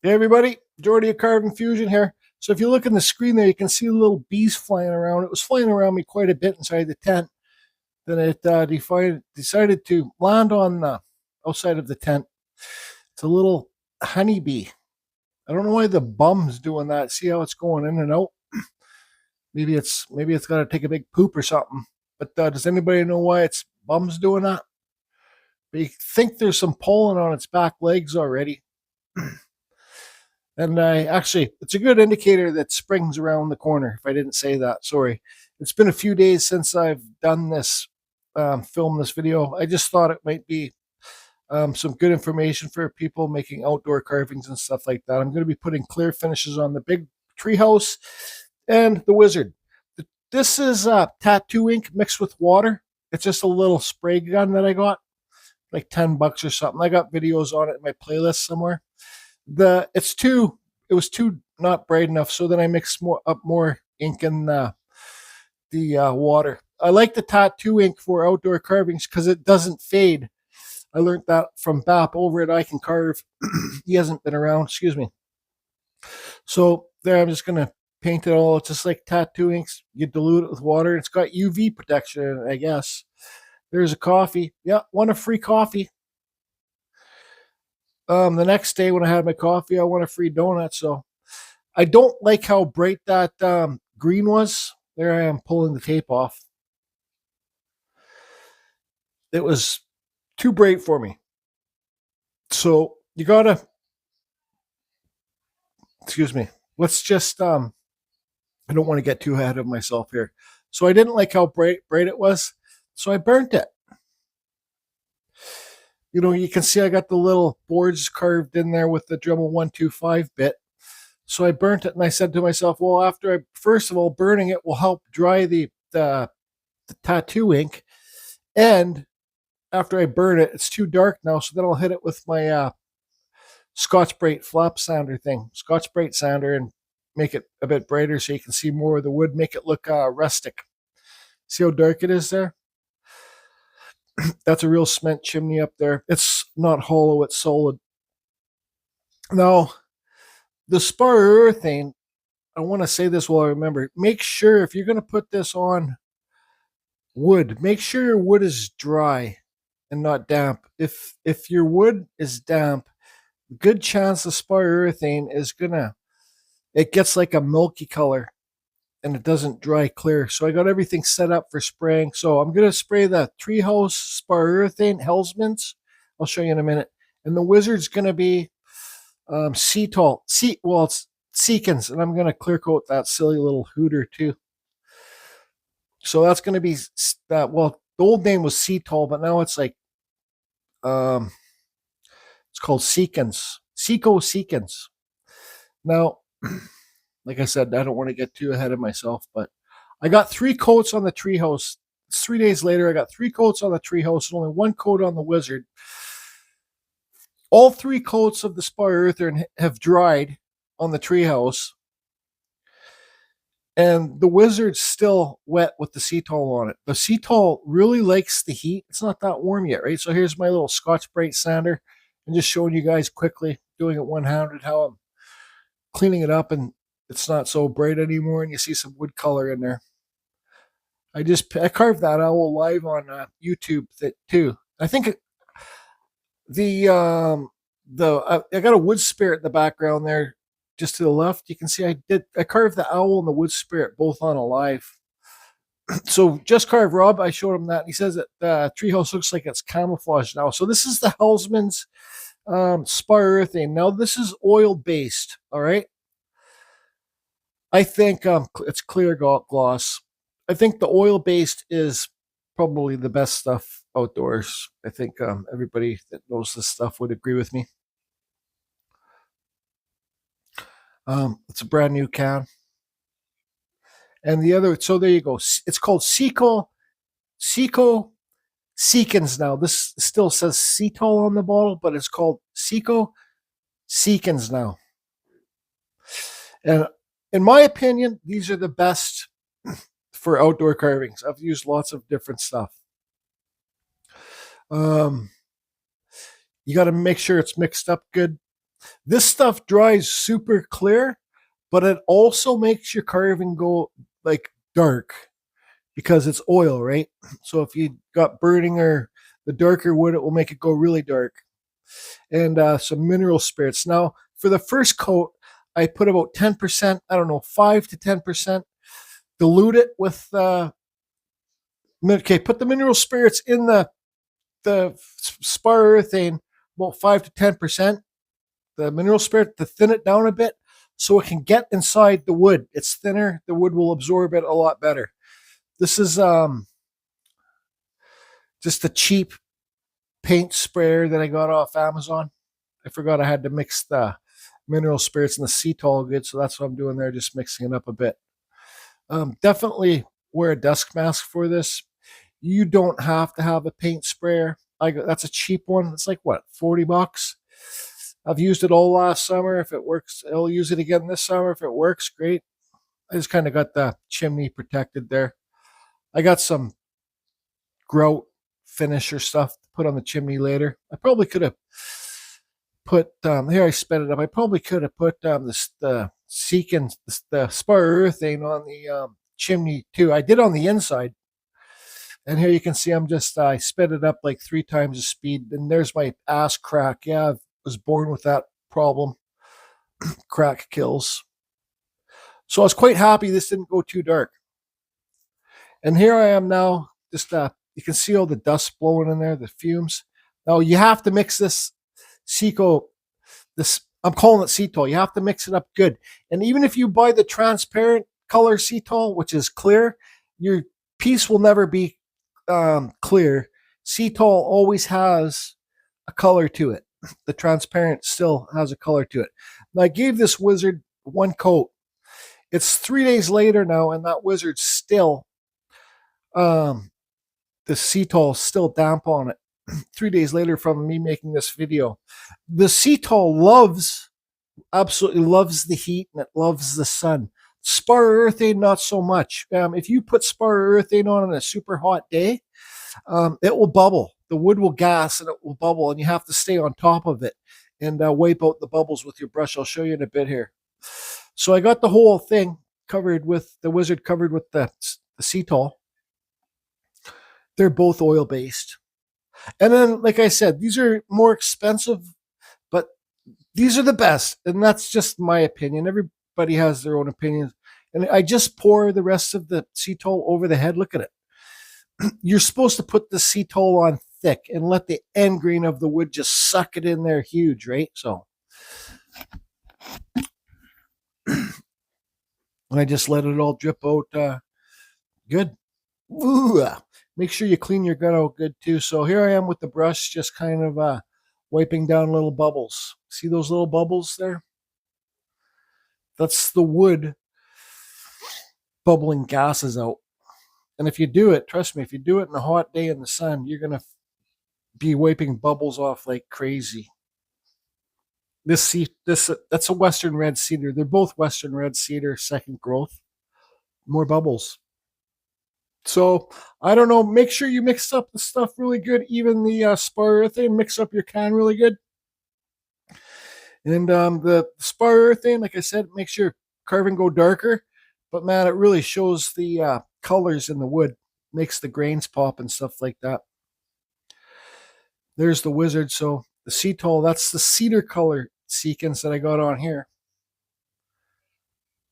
Hey everybody, Jordy of Carving Fusion here. So if you look in the screen there, you can see little bees flying around. It was flying around me quite a bit inside the tent. Then it decided to land on the outside of the tent. It's a little honeybee. I don't know why the bum's doing that. See how it's going in and out? Maybe it's got to take a big poop or something. But does anybody know why its bum's doing that? They think there's some pollen on its back legs already. And it's a good indicator that spring's around the corner. If I didn't say that, sorry. It's been a few days since I've done this, filmed this video. I just thought it might be some good information for people making outdoor carvings and stuff like that. I'm going to be putting clear finishes on the big treehouse and the wizard. This is tattoo ink mixed with water. It's just a little spray gun that I got, like $10 or something. I got videos on it in my playlist somewhere. It was too not bright enough, so then I mixed more ink in the water. I like the tattoo ink for outdoor carvings because it doesn't fade. I learned that from Bap over at I Can Carve. He hasn't been around, excuse me. So there, I'm just gonna paint it all. It's just like tattoo inks. You dilute it with water. It's got UV protection in it, I guess. There's a coffee. Yeah, want a free coffee. The next day when I had my coffee, I won a free donut. So I don't like how bright that green was. There I am pulling the tape off. It was too bright for me. So you gotta, excuse me. Let's just, I don't want to get too ahead of myself here. So I didn't like how bright it was. So I burnt it. You know, you can see I got the little boards carved in there with the Dremel 125 bit. So I burnt it and I said to myself, well, first of all, burning it will help dry the tattoo ink. And after I burn it, it's too dark now. So then I'll hit it with my Scotch-Brite flap sander thing, Scotch-Brite sander, and make it a bit brighter so you can see more of the wood, make it look rustic. See how dark it is there? That's a real cement chimney up there. It's not hollow, it's solid. Now, the Spar urethane, I want to say this while I remember. Make sure if you're going to put this on wood, make sure your wood is dry and not damp. If your wood is damp, good chance the Spar urethane is it gets like a milky color and it doesn't dry clear. So I got everything set up for spraying. So I'm going to spray the Treehouse Spar urethane Hellsman's. I'll show you in a minute. And the wizard's going to be Cetol. It's Sekkins, and I'm going to clear coat that silly little hooter too. So that's going to be that. Well, the old name was Cetol, but now it's like it's called Sekkins. Sekkins. Now, like I said, I don't want to get too ahead of myself, but I got 3 coats on the treehouse. It's 3 days later. I got 3 coats on the treehouse and only 1 coat on the wizard. All 3 coats of the Spar urethane have dried on the treehouse, and the wizard's still wet with the Cetol on it. The Cetol really likes the heat. It's not that warm yet, right? So here's my little Scotch-Brite sander, and just showing you guys quickly, doing it one-handed, how I'm cleaning it up, and it's not so bright anymore, and you see some wood color in there. I carved that owl live on YouTube too. I think I got a wood spirit in the background there, just to the left. You can see I carved the owl and the wood spirit both on a live. So Just Carve Rob, I showed him that, and he says that the treehouse looks like it's camouflaged now. So this is the Hellsman's Spar urethane. Now this is oil based. All right. I think it's clear gloss. I think the oil-based is probably the best stuff outdoors. I think everybody that knows this stuff would agree with me. It's a brand new can. And the other, so there you go. It's called Sekkins now. This still says Cetol on the bottle, but it's called Sekkins now. And in my opinion, these are the best for outdoor carvings. I've used lots of different stuff. You got to make sure it's mixed up good. This stuff dries super clear, but it also makes your carving go like dark because it's oil, right? So if you got burning or the darker wood, it will make it go really dark. And some mineral spirits. Now, for the first coat, I put about 10%, I don't know, 5 to 10%, dilute it with, okay, put the mineral spirits in the spar urethane, about 5 to 10%, the mineral spirit to thin it down a bit so it can get inside the wood. It's thinner, the wood will absorb it a lot better. This is just a cheap paint sprayer that I got off Amazon. I forgot I had to mix the mineral spirits and the Cetol good, so that's what I'm doing there, just mixing it up a bit. Definitely wear a dust mask for this. You don't have to have a paint sprayer. That's a cheap one. It's like what, $40? I've used it all last summer. If it works, I'll use it again this summer. If it works, great. I just kind of got the chimney protected there. I got some grout finisher stuff to put on the chimney later. I probably could have put here. I sped it up. I probably could have put the Sekkins, the Spar urethane on the chimney too. I did on the inside, and here you can see I sped it up like 3 times the speed. And there's my ass crack. Yeah, I was born with that problem. Crack kills. So I was quite happy this didn't go too dark. And here I am now. Just you can see all the dust blowing in there, the fumes. Now you have to mix this I'm calling it Cetol. You have to mix it up good. And even if you buy the transparent color Cetol, which is clear, your piece will never be clear. Cetol always has a color to it. The transparent still has a color to it. And I gave this wizard 1 coat. It's 3 days later now, and that wizard's still, the Cetol's still damp on it. 3 days later from me making this video. The Cetol absolutely loves the heat, and it loves the sun. Spar urethane, not so much. If you put spar urethane on a super hot day, it will bubble. The wood will gas and it will bubble, and you have to stay on top of it and wipe out the bubbles with your brush. I'll show you in a bit here. So I got the whole thing covered with the wizard, covered with the Cetol. They're both oil based. And then, like I said, these are more expensive, but these are the best. And that's just my opinion. Everybody has their own opinions. And I just pour the rest of the Cetol over the head. Look at it. You're supposed to put the Cetol on thick and let the end grain of the wood just suck it in there huge, right? So, and I just let it all drip out good. Ooh, make sure you clean your gun out good too. So here I am with the brush, just kind of wiping down little bubbles. See those little bubbles there? That's the wood bubbling gases out. And if you do it, trust me, if you do it in a hot day in the sun, you're going to be wiping bubbles off like crazy. That's a Western red cedar. They're both Western red cedar, second growth. More bubbles. So I don't know. Make sure you mix up the stuff really good. Even the spar urethane, mix up your can really good. And the spar urethane, like I said, makes your carving go darker. But man, it really shows the colors in the wood, makes the grains pop and stuff like that. There's the wizard. So the Cetol, that's the cedar color Sekkins that I got on here.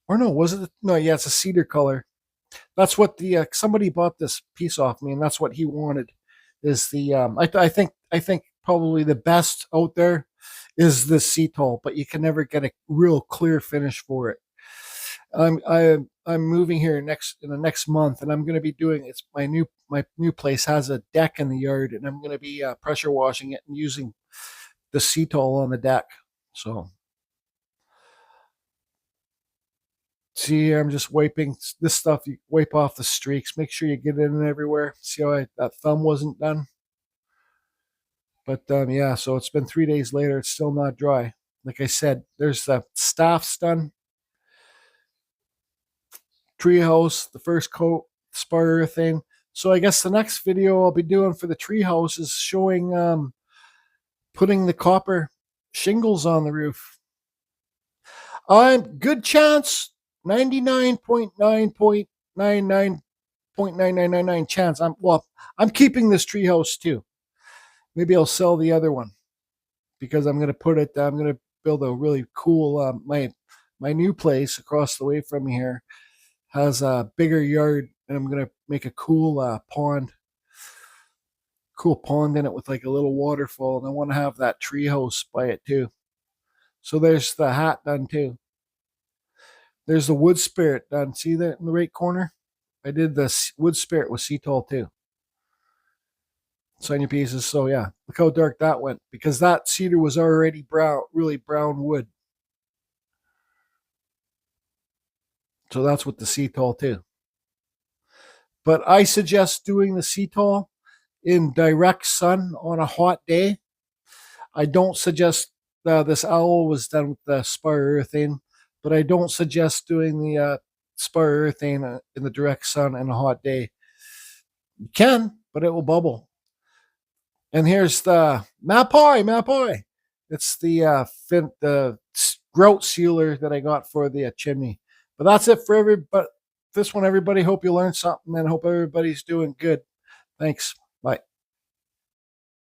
Or no, was it? No, yeah, it's a cedar color. That's what the somebody bought this piece off me, and that's what he wanted. Is the I think probably the best out there is the Cetol, but you can never get a real clear finish for it. I'm moving here in the next month, and I'm going to be doing it's my new place has a deck in the yard, and I'm going to be pressure washing it and using the Cetol on the deck. So. See, I'm just wiping this stuff. You wipe off the streaks. Make sure you get it in everywhere. See how that thumb wasn't done? But yeah, so it's been 3 days later. It's still not dry. Like I said, there's the staffs done. Treehouse, the first coat, spar urethane. So I guess the next video I'll be doing for the treehouse is showing putting the copper shingles on the roof. Good chance, 99.9.99.9999 chance. I'm keeping this treehouse too. Maybe I'll sell the other one because I'm going to build a really cool, my new place across the way from here has a bigger yard, and I'm going to make a cool pond in it with like a little waterfall. And I want to have that treehouse by it too. So there's the hat done too. There's the wood spirit done. See that in the right corner? I did the wood spirit with Cetol too. Sign your pieces. So yeah, look how dark that went because that cedar was already brown, really brown wood. So that's with the Cetol too. But I suggest doing the Cetol in direct sun on a hot day. I don't suggest this owl was done with the Spar urethane, but I don't suggest doing the Spar urethane in the direct sun on a hot day. You can, but it will bubble. And here's the Mapai. It's the grout sealer that I got for the chimney. But that's it for this one, everybody. Hope you learned something and hope everybody's doing good. Thanks.